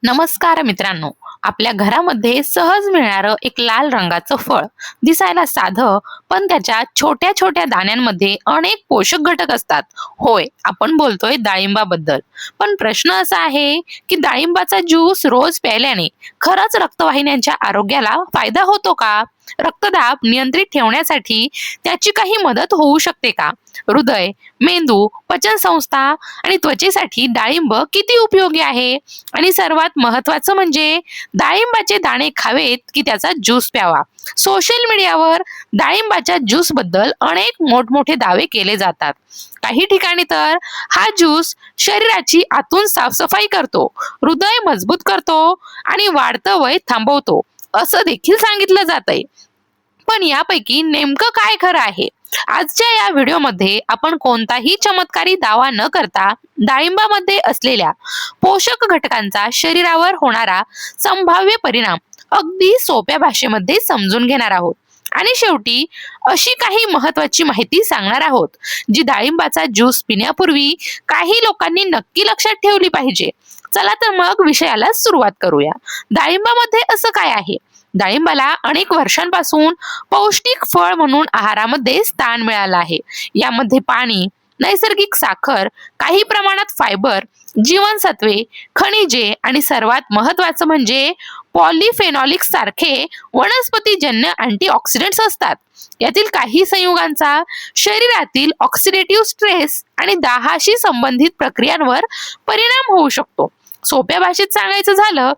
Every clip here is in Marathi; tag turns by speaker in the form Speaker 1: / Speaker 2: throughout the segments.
Speaker 1: नमस्कार मित्रांनो, आपल्या घरामध्ये सहज मिळणारं एक लाल रंगाचं फळ, दिसायला साधं पण त्याच्या छोट्या छोट्या दाण्यांमध्ये अनेक पोषक घटक असतात. होय, आपण बोलतोय डाळिंबाबद्दल. पण प्रश्न असा आहे की डाळिंबाचा ज्यूस रोज प्यायल्याने खरंच रक्तवाहिन्यांच्या आरोग्याला फायदा होतो का? रक्तदाब नियंत्रित ठेवण्यासाठी त्याची काही मदत होऊ शकते का? हृदय, मेंदू, पचनसंस्था आणि त्वचेसाठी डाळिंब किती उपयोगी आहे? आणि सर्वात महत्त्वाचं म्हणजे डाळिंबाचे दाणे खावेत की त्याचा ज्यूस प्यावा? सोशल मीडियावर डाळिंबाच्या ज्यूस बद्दल अनेक मोठमोठे दावे केले जातात. काही ठिकाणी तर हा ज्यूस शरीराची आतून साफसफाई करतो, हृदय मजबूत करतो आणि वाढतं वय थांबवतो असं देखील सांगितलं जातंय. पण यापैकी नेमकं काय खरं आहे? आजच्या या व्हिडिओमध्ये आपण कोणताही चमत्कारी दावा न करता डाळिंबामध्ये असलेल्या पोषक घटकांचा शरीरावर होणारा संभाव्य परिणाम अगदी सोप्या भाषेमध्ये समजून घेणार आहोत. आणि शेवटी अशी काही महत्वाची माहिती सांगणार आहोत जी डाळिंबाचा ज्यूस पिण्यापूर्वी काही लोकांनी नक्की लक्षात ठेवली पाहिजे. चला तर मग विषयाला सुरुवात करूया. डाळिंबामध्ये असं काय आहे? डाळिंबाला अनेक वर्षांपासून पौष्टिक फळ म्हणून आहारामध्ये स्थान मिळालं आहे. यामध्ये पाणी, नैसर्गिक साखर, काही प्रमाणात फायबर, जीवनसत्वे, खनिजे आणि सर्वात महत्त्वाचं म्हणजे पॉलिफेनॉलिक्स सारखे वनस्पतीजन्य अँटीऑक्सिडंट्स असतात. यातील काही संयुगांचा शरीरातील ऑक्सिडेटिव्ह स्ट्रेस आणि दाहाशी संबंधित प्रक्रियांवर परिणाम होऊ शकतो. सोप्या भाषेत सांगायचं झालं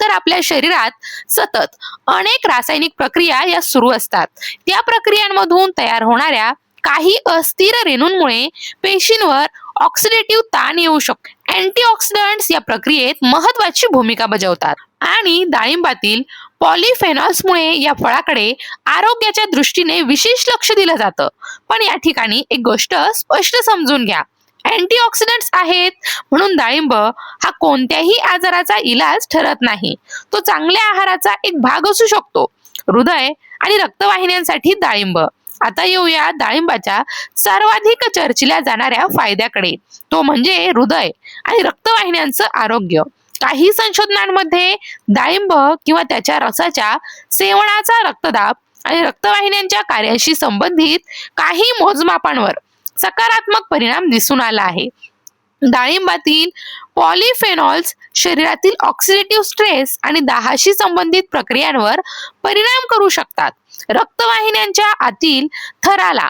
Speaker 1: तर आपल्या शरीरात सतत अनेक रासायनिक प्रक्रिया या सुरू असतात. त्या प्रक्रियांमधून तयार होणाऱ्या काही अस्थिर रेणूंमुळे पेशींवर ऑक्सिडेटिव्ह ताण येऊ शकतो. अँटीऑक्सिडंट्स या प्रक्रियेत महत्वाची भूमिका बजावतात आणि डाळिंबातील पॉलिफेनॉल्समुळे या फळाकडे आरोग्याच्या दृष्टीने विशेष लक्ष दिलं जातं. पण या ठिकाणी एक गोष्ट स्पष्ट समजून घ्या. अँटीऑक्सिडंट्स आहेत म्हणून डाळिंब हा कोणत्याही आजाराचा इलाज ठरत नाही. तो चांगल्या आहाराचा एक भाग असू शकतो. हृदय आणि रक्तवाहिन्यांसाठी डाळिंब. आता येऊया डाळिंबाच्या सर्वाधिक चर्चिल्या जाणाऱ्या फायद्याकडे, तो म्हणजे हृदय आणि रक्तवाहिन्यांचं आरोग्य. काही संशोधनांमध्ये डाळिंब किंवा त्याच्या रसाच्या सेवनाचा रक्तदाब आणि रक्तवाहिन्यांच्या कार्याशी संबंधित काही मोजमापांवर सकारात्मक परिणाम दिसून आला आहे. डाळिंबातील पॉलिफेनॉल्स शरीरातील ऑक्सिडेटिव्ह स्ट्रेस आणि दाहाशी संबंधित प्रक्रियांवर परिणाम करू शकतात. रक्तवाहिन्यांच्या आतील थराला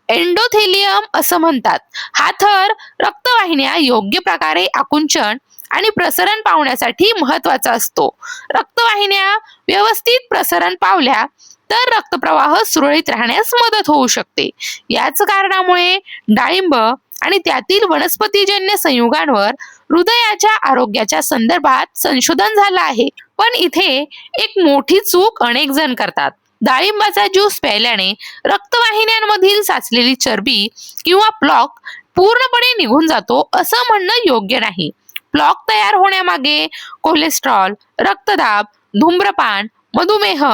Speaker 1: एंडोथेलियम असं म्हणतात. हा थर रक्तवाहिन्या योग्य प्रकारे आकुंचन आणि प्रसरण पावण्यासाठी महत्वाचा असतो. रक्तवाहिन्या व्यवस्थित प्रसरण पावल्या तर रक्तप्रवाह सुरळीत राहण्यास मदत होऊ शकते. याच कारणामुळे डाळिंब आणि त्यातील वनस्पतीजन्य संयुगांवर हृदयाच्या आरोग्याच्या संदर्भात संशोधन झालं आहे. पण इथे एक मोठी चूक अनेक जण करतात. डाळिंबाचा ज्यूस प्यायल्याने रक्तवाहिन्यांमधील साचलेली चरबी किंवा प्लॉक पूर्णपणे निघून जातो असं म्हणणं योग्य नाही. प्लॉक तयार होण्यामागे कोलेस्ट्रॉल, रक्तदाब, धूम्रपान, मधुमेह,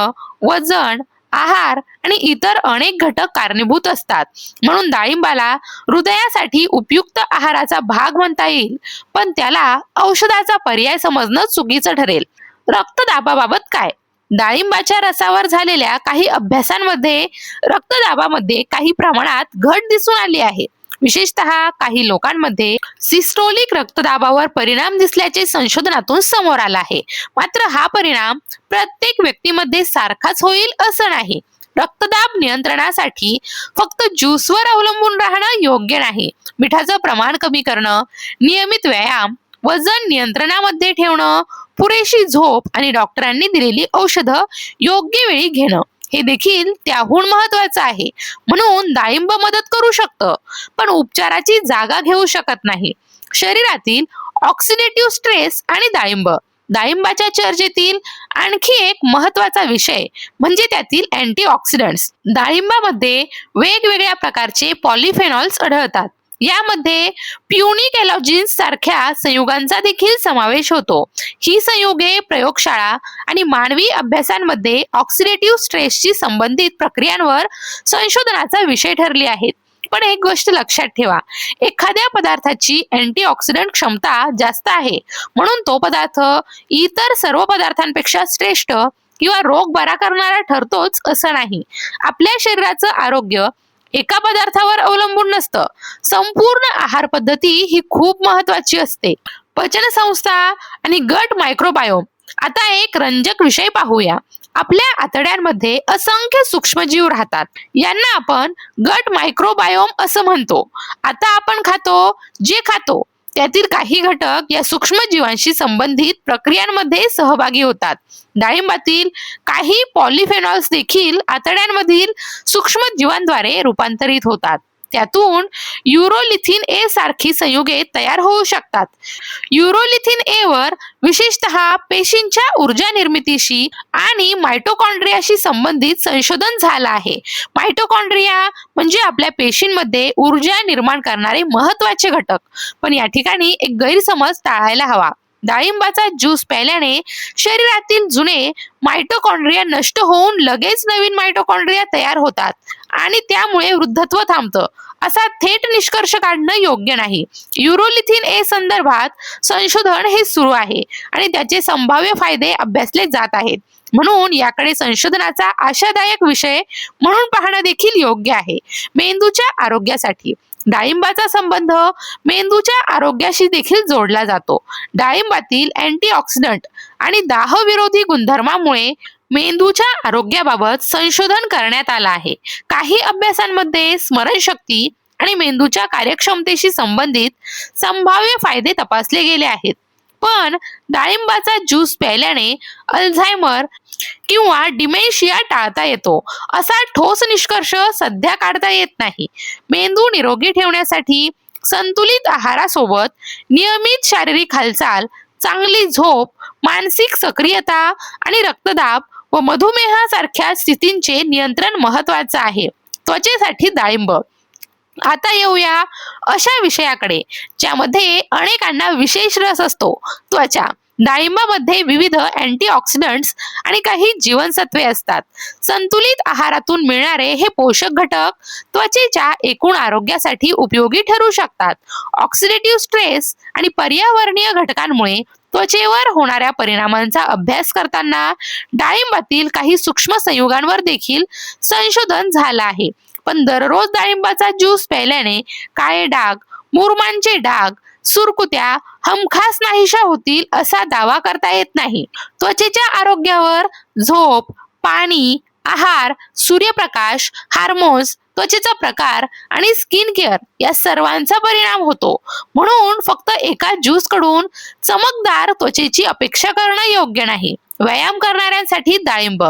Speaker 1: वजन, आहार आणि इतर अनेक घटक कारणीभूत असतात. म्हणून डाळिंबाला हृदयासाठी उपयुक्त आहाराचा भाग म्हणता येईल, पण त्याला औषधाचा पर्याय समजणं चुकीचं ठरेल. रक्तदाबाबाबत काय? डाळिंबाच्या रसावर झालेल्या काही अभ्यासांमध्ये रक्तदाबामध्ये काही प्रमाणात घट दिसून आली आहे. विशेषतः काही लोकांमध्ये सिस्टोलिक रक्तदाबावर परिणाम दिसल्याचे संशोधनातून समोर आलं आहे. मात्र हा परिणाम प्रत्येक व्यक्तीमध्ये सारखाच होईल असं नाही. रक्तदाब नियंत्रणासाठी फक्त ज्यूसवर अवलंबून राहणं योग्य नाही. मिठाचं प्रमाण कमी करणं, नियमित व्यायाम, वजन नियंत्रणामध्ये ठेवणं, पुरेशी झोप आणि डॉक्टरांनी दिलेली औषधं योग्य वेळी घेणं हे देखील त्याहून महत्वाचं आहे. म्हणून डाळिंब मदत करू शकतं, पण उपचाराची जागा घेऊ शकत नाही. शरीरातील ऑक्सिडेटिव्ह स्ट्रेस आणि डाळिंब. डाळिंबाच्या चर्चेतील आणखी एक महत्वाचा विषय म्हणजे त्यातील अँटीऑक्सिडंट्स. डाळिंबामध्ये वेगवेगळ्या प्रकारचे पॉलिफेनॉल्स आढळतात. यामध्ये प्युनिक एलॉजिन्स सारख्या संयुगांचा देखील समावेश होतो. ही संयुगे प्रयोगशाळा आणि मानवी अभ्यासांमध्ये ऑक्सिडेटिव्ह स्ट्रेसशी संबंधित प्रक्रियांवर संशोधनाचा विषय ठरली आहेत. पण एक गोष्ट लक्षात ठेवा, एखाद्या पदार्थाची अँटीऑक्सिडंट क्षमता जास्त आहे म्हणून तो पदार्थ इतर सर्व पदार्थांपेक्षा श्रेष्ठ किंवा रोग बरा करणारा ठरतोच असं नाही. आपल्या शरीराचं आरोग्य एका पदार्थावर अवलंबून नसतं. संपूर्ण आहार पद्धती ही खूप महत्वाची असते. पचन संस्था आणि गट मायक्रोबायोम. आता एक रंजक विषय पाहूया. आपल्या आतड्यांमध्ये असंख्य सूक्ष्मजीव राहतात. यांना आपण गट मायक्रोबायोम असं म्हणतो. आता आपण जे खातो त्यातील काही घटक या सूक्ष्मजीवांशी संबंधित प्रक्रियांमध्ये सहभागी होतात. डाळिंबातील काही पॉलिफेनॉल्स देखील आतड्यांमधील सूक्ष्मजीवांद्वारे रूपांतरित होतात. त्यातून युरोलिथिन ए सारखी संयुगे तयार होऊ शकतात. युरोलिथिन ए वर विशेषतः पेशींच्या ऊर्जा निर्मितीशी आणि मायटोकॉन्ड्रियाशी संबंधित संशोधन झालं आहे. मायटोकॉन्ड्रिया म्हणजे आपल्या पेशींमध्ये ऊर्जा निर्माण करणारे महत्वाचे घटक. पण या ठिकाणी एक गैरसमज टाळायला हवा. डाळिंबाचा ज्यूस प्यायल्याने शरीरातील जुने मायटोकॉन्ड्रिया नष्ट होऊन लगेच नवीन मायटोकॉन्ड्रिया तयार होतात आणि त्यामुळे वृद्धत्व थांबतं, असा थेट निष्कर्ष काढणं योग्य नाही. युरोलिथिन ए संदर्भात संशोधन हे सुरू आहे आणि त्याचे संभाव्य फायदे अभ्यासले जात आहेत. म्हणून याकडे संशोधनाचा आशादायक विषय म्हणून पाहणं देखील योग्य आहे. मेंदूच्या आरोग्यासाठी डाळिंबाचा संबंध मेंदूच्या आरोग्याशी देखील जोडला जातो. डाळिंबातील अँटीऑक्सिडंट आणि दाहविरोधी गुणधर्मामुळे मेंदूच्या आरोग्याबाबत संशोधन करण्यात आलं आहे. काही अभ्यासांमध्ये स्मरणशक्ती आणि मेंदूच्या कार्यक्षमतेशी संबंधित संभाव्य फायदे तपासले गेले आहेत. पण डाळिंबाचा ज्यूस प्यायल्याने अल्झायमर किंवा डिमेन्शिया टाळता येतो असा ठोस निष्कर्ष सध्या काढता येत नाही. मेंदू निरोगी ठेवण्यासाठी संतुलित आहारासोबत नियमित शारीरिक हालचाल, चांगली झोप, मानसिक सक्रियता आणि रक्तदाब व मधुमेहासारख्या स्थितींचे नियंत्रण महत्वाचं आहे. त्वचेसाठी डाळिंब. आता येऊया अशा विषयाकडे ज्यामध्ये अनेकांना विशेष रस असतो, त्वचा. डाळिंबामध्ये विविध अँटीऑक्सिडंट्स आणि काही जीवनसत्वे असतात. संतुलित आहारातून मिळणारे हे पोषक घटक त्वचेच्या एकूण आरोग्यासाठी उपयोगी ठरू शकतात. ऑक्सिडेटिव्ह स्ट्रेस आणि पर्यावरणीय घटकांमुळे त्वचेवर होणाऱ्या परिणामांचा अभ्यास करताना डाळिंबातील काही सूक्ष्म संयुगांवर देखील संशोधन झालं आहे. पण दररोज डाळिंबाचा ज्यूस प्यायल्याने काळे डाग, मुरुमांचे डाग, सुरकुत्या हमखास नाहीशा होतील असा दावा करता येत नाही. त्वचेच्या आरोग्यावर झोप, पाणी, आहार, सूर्यप्रकाश, हार्मोन्स, त्वचेचा प्रकार आणि स्किन केअर या सर्वांचा परिणाम होतो. म्हणून फक्त एका ज्यूस कडून चमकदार त्वचेची अपेक्षा करणं योग्य नाही. व्यायाम करणाऱ्यांसाठी डाळिंब.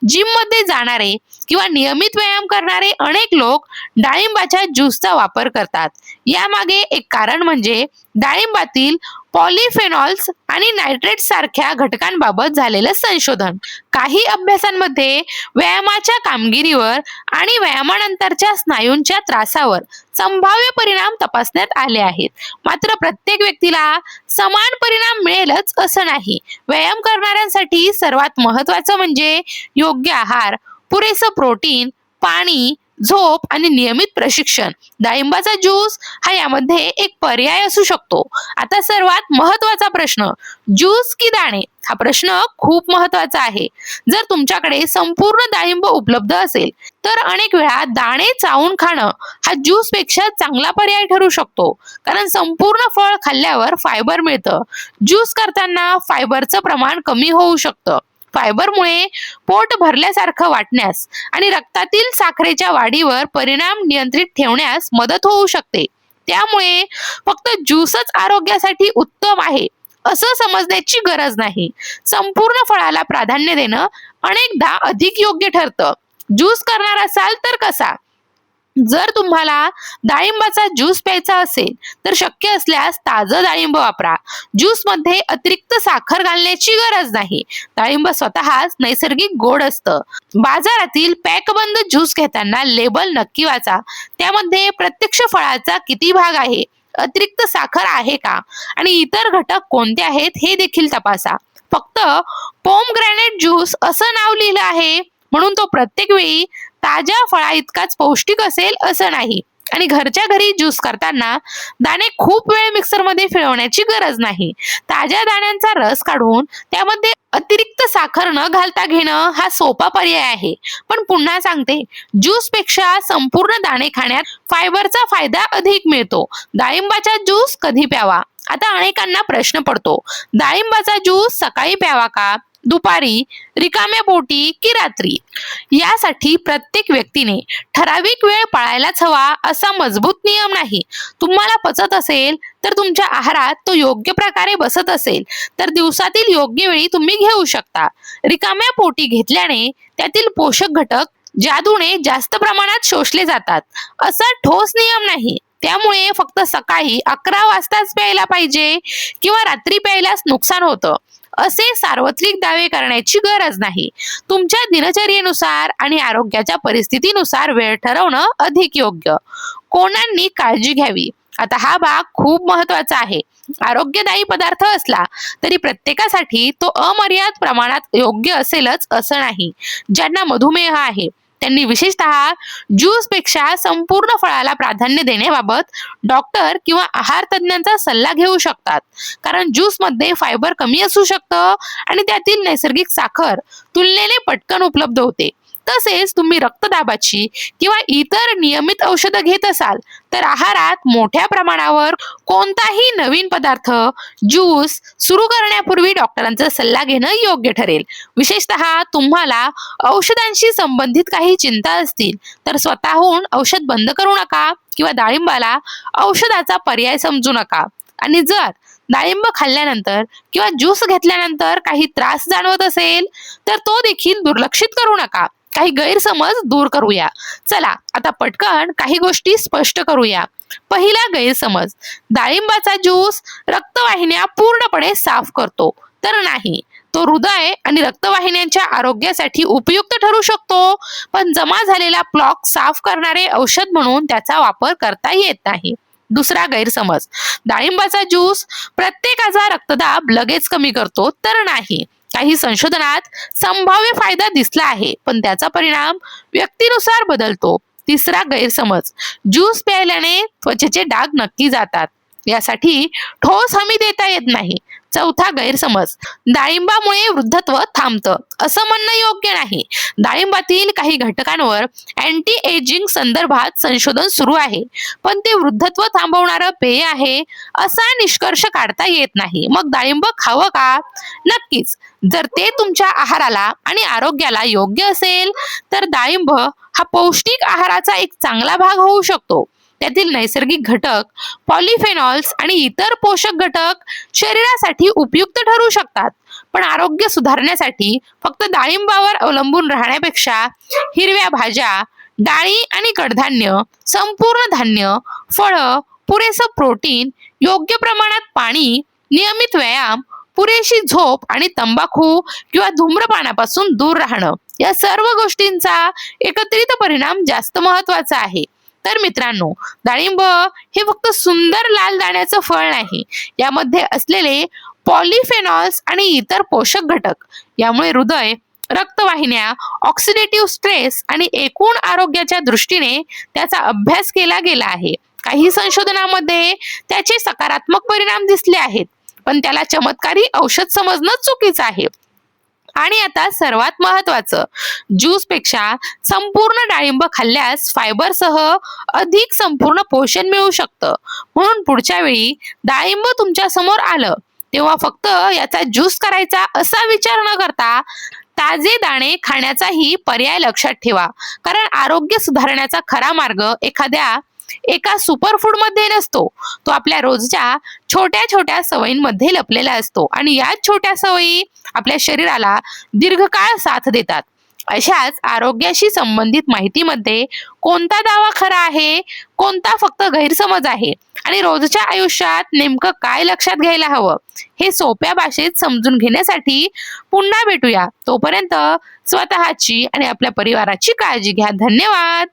Speaker 1: जिम मध्ये जाणारे किंवा नियमित व्यायाम करणारे अनेक लोक डाळिंबाच्या ज्यूसचा वापर करतात. यामागे एक कारण म्हणजे डाळिंबातील पॉलिफेनॉल्स आणि नायट्रेट सारख्या घटकांबाबत झालेलं संशोधन. काही अभ्यासांमध्ये व्यायामाच्या कामगिरीवर आणि व्यायामानंतरच्या स्नायूंच्या त्रासावर संभाव्य परिणाम तपासण्यात आले आहेत. मात्र प्रत्येक व्यक्तीला समान परिणाम मिळेलच असं नाही. व्यायाम करणाऱ्यांसाठी सर्वात महत्त्वाचं म्हणजे योग्य आहार, पुरेसं प्रोटीन, पाणी, झोप आणि नियमित प्रशिक्षण. डाळिंबाचा ज्यूस हा यामध्ये एक पर्याय असू शकतो. आता सर्वात महत्त्वाचा प्रश्न, ज्यूस की दाणे? हा प्रश्न खूप महत्त्वाचा आहे. जर तुमच्याकडे संपूर्ण डाळिंब उपलब्ध असेल तर अनेक वेळा दाणे चावून खाणं हा ज्यूस पेक्षा चांगला पर्याय ठरू शकतो. कारण संपूर्ण फळ खाल्ल्यावर फायबर मिळतं. ज्यूस करताना फायबरचं प्रमाण कमी होऊ शकतं. फायबरमुळे पोट भरल्यासारखं वाटण्यास आणि रक्तातील साखरेच्या वाढीवर परिणाम नियंत्रित ठेवण्यास मदत होऊ शकते. त्यामुळे फक्त ज्यूसच आरोग्यासाठी उत्तम आहे असं समजण्याची गरज नाही. संपूर्ण फळाला प्राधान्य देणं अनेकदा अधिक योग्य ठरतं. ज्यूस करणार असाल तर कसा? जर तुम्हाला डाळिंबाचा ज्यूस प्यायचा असेल तर शक्य असल्यास ताजं डाळिंब वापरा. ज्यूस मध्ये अतिरिक्त साखर घालण्याची गरज नाही. डाळिंब स्वतःच नैसर्गिक गोड असतं. बाजारातील पॅकबंद ज्यूस घेताना लेबल नक्की वाचा. त्यामध्ये प्रत्यक्ष फळाचा किती भाग आहे, अतिरिक्त साखर आहे का आणि इतर घटक कोणते आहेत हे देखील तपासा. फक्त पोमग्रॅनेट ज्यूस असं नाव लिहिलं आहे म्हणून तो प्रत्येक वेळी ताज्या फळा इतकाच पौष्टिक असेल असं नाही. आणि घरच्या घरी ज्यूस करताना दाणे खूप वेळ मिक्सरमध्ये फिरवण्याची गरज नाही. ताज्या दाण्यांचा रस काढून त्यामध्ये अतिरिक्त साखर न घालता घेणं हा सोपा पर्याय आहे. पण पुन्हा सांगते, ज्यूस पेक्षा संपूर्ण दाणे खाण्यात फायबरचा फायदा अधिक मिळतो. डाळिंबाचा ज्यूस कधी प्यावा? आता अनेकांना प्रश्न पडतो, डाळिंबाचा ज्यूस सकाळी प्यावा का, दुपारी, रिकाम्या पोटी की रात्री? यासाठी प्रत्येक व्यक्तीने ठराविक वेळ पाळायलाच हवा असा मजबूत नियम नाही. तुम्हाला पचत असेल तर, तुमच्या आहारात तो योग्य प्रकारे बसत असेल तर दिवसातील योग्य वेळी तुम्ही घेऊ शकता. रिकाम्या पोटी घेतल्याने त्यातील पोषक घटक जादूने जास्त प्रमाणात शोषले जातात असा ठोस नियम नाही. त्यामुळे फक्त सकाळी 11 वाजताच प्यायला पाहिजे किंवा रात्री प्यायलाच नुकसान होतं असे सार्वत्रिक दावे करण्याची गरज नाही. तुमच्या दिनचर्येनुसार आणि आरोग्याच्या परिस्थितीनुसार वेळ ठरवणं अधिक योग्य. कोणांनी काळजी घ्यावी? आता हा भाग खूप महत्वाचा आहे. आरोग्यदायी पदार्थ असला तरी प्रत्येकासाठी तो अमर्याद प्रमाणात योग्य असेलच असं नाही. ज्यांना मधुमेह आहे त्यांनी विशेषतः ज्यूस पेक्षा संपूर्ण फळाला प्राधान्य देण्याबाबत डॉक्टर किंवा आहार तज्ञांचा सल्ला घेऊ शकतात. कारण ज्यूस मध्ये फायबर कमी असू शकतं आणि त्यातील नैसर्गिक साखर तुलनेने पटकन उपलब्ध होते. तसेच तुम्ही रक्तदाबाची किंवा इतर नियमित औषधं घेत असाल तर आहारात मोठ्या प्रमाणावर कोणताही नवीन पदार्थ, ज्यूस सुरू करण्यापूर्वी डॉक्टरांचा सल्ला घेणं योग्य ठरेल. विशेषतः तुम्हाला औषधांशी संबंधित काही चिंता असतील तर स्वतःहून औषध बंद करू नका किंवा डाळिंबाला औषधाचा पर्याय समजू नका. आणि जर डाळिंब खाल्ल्यानंतर किंवा ज्यूस घेतल्यानंतर काही त्रास जाणवत असेल तर तो देखील दुर्लक्षित करू नका. काही गैरसमज दूर करूया. चला आता पटकन काही गोष्टी स्पष्ट करूया. पहिला गैरसमज, डाळिंबाचा ज्यूस रक्तवाहिन्या पूर्णपणे साफ करतो, तर नाही. तो हृदय आणि रक्तवाहिन्यांच्या आरोग्यासाठी उपयुक्त ठरू शकतो, पण जमा झालेला प्लॉक साफ करणारे औषध म्हणून त्याचा वापर करता येत नाही. दुसरा गैरसमज, डाळिंबाचा ज्यूस प्रत्येकाचा रक्तदाब लगेच कमी करतो, तर नाही. काही संशोधनात संभाव्य फायदा दिसला आहे, पण त्याचा परिणाम व्यक्तीनुसार बदलतो. तिसरा गैरसमज, ज्यूस प्यायल्याने त्वचेचे डाग नक्की जातात, यासाठी ठोस हमी देता येत नाही. चौथा गैरसमज, डाळिंबामुळे वृद्धत्व थांबतं असं म्हणणं योग्य नाही. डाळिंबातील काही घटकांवर अँटी एजिंग संदर्भात संशोधन सुरू आहे, पण ते वृद्धत्व थांबवणारं पेय आहे असा निष्कर्ष काढता येत नाही. मग डाळिंब खावं का? नक्कीच, जर ते तुमच्या आहाराला आणि आरोग्याला योग्य असेल तर डाळिंब हा पौष्टिक आहाराचा एक चांगला भाग होऊ शकतो. त्यातील नैसर्गिक घटक, पॉलिफेनॉल्स आणि इतर पोषक घटक शरीरासाठी उपयुक्त ठरू शकतात. पण आरोग्य सुधारण्यासाठी फक्त डाळिंबावर अवलंबून राहण्यापेक्षा हिरव्या भाज्या, डाळी आणि कडधान्य, संपूर्ण धान्य, फळं, पुरेसं प्रोटीन, योग्य प्रमाणात पाणी, नियमित व्यायाम, पुरेशी झोप आणि तंबाखू किंवा धूम्रपानापासून दूर राहणं, या सर्व गोष्टींचा एकत्रित परिणाम जास्त महत्वाचा आहे. तर मित्रांनो, डाळिंब हे फक्त सुंदर लाल दाण्याचं फळ नाही. यामध्ये असलेले पॉलिफेनॉल्स आणि इतर पोषक घटक यामुळे हृदय, रक्तवाहिन्या, ऑक्सिडेटिव्ह स्ट्रेस आणि एकूण आरोग्याच्या दृष्टीने त्याचा अभ्यास केला गेला आहे. काही संशोधनामध्ये त्याचे सकारात्मक परिणाम दिसले आहेत, पण त्याला चमत्कारी औषध समजणं चुकीचं आहे. आणि आता सर्वात महत्वाचं, ज्यूस पेक्षा संपूर्ण डाळिंब खाल्ल्यास फायबरसह अधिक संपूर्ण पोषण मिळू शकतं. म्हणून पुढच्या वेळी डाळिंब तुमच्या समोर आलं तेव्हा फक्त याचा ज्यूस करायचा असा विचार न करता ताजे दाणे खाण्याचाही पर्याय लक्षात ठेवा. कारण आरोग्य सुधारण्याचा खरा मार्ग एका सुपरफूड मध्ये नसतो, तो आपल्या रोजच्या छोट्या छोट्या सवयींमध्ये लपलेला असतो. आणि या छोट्या सवयी आपल्या शरीराला दीर्घकाळ साथ देतात. अशाच आरोग्याशी संबंधित माहितीमध्ये कोणता दावा खरा आहे, कोणता फक्त गैरसमज आहे आणि रोजच्या आयुष्यात नेमकं काय लक्षात घ्यायला हवं, हे सोप्या भाषेत समजून घेण्यासाठी पुन्हा भेटूया. तोपर्यंत स्वतःची आणि आपल्या परिवाराची काळजी घ्या. धन्यवाद.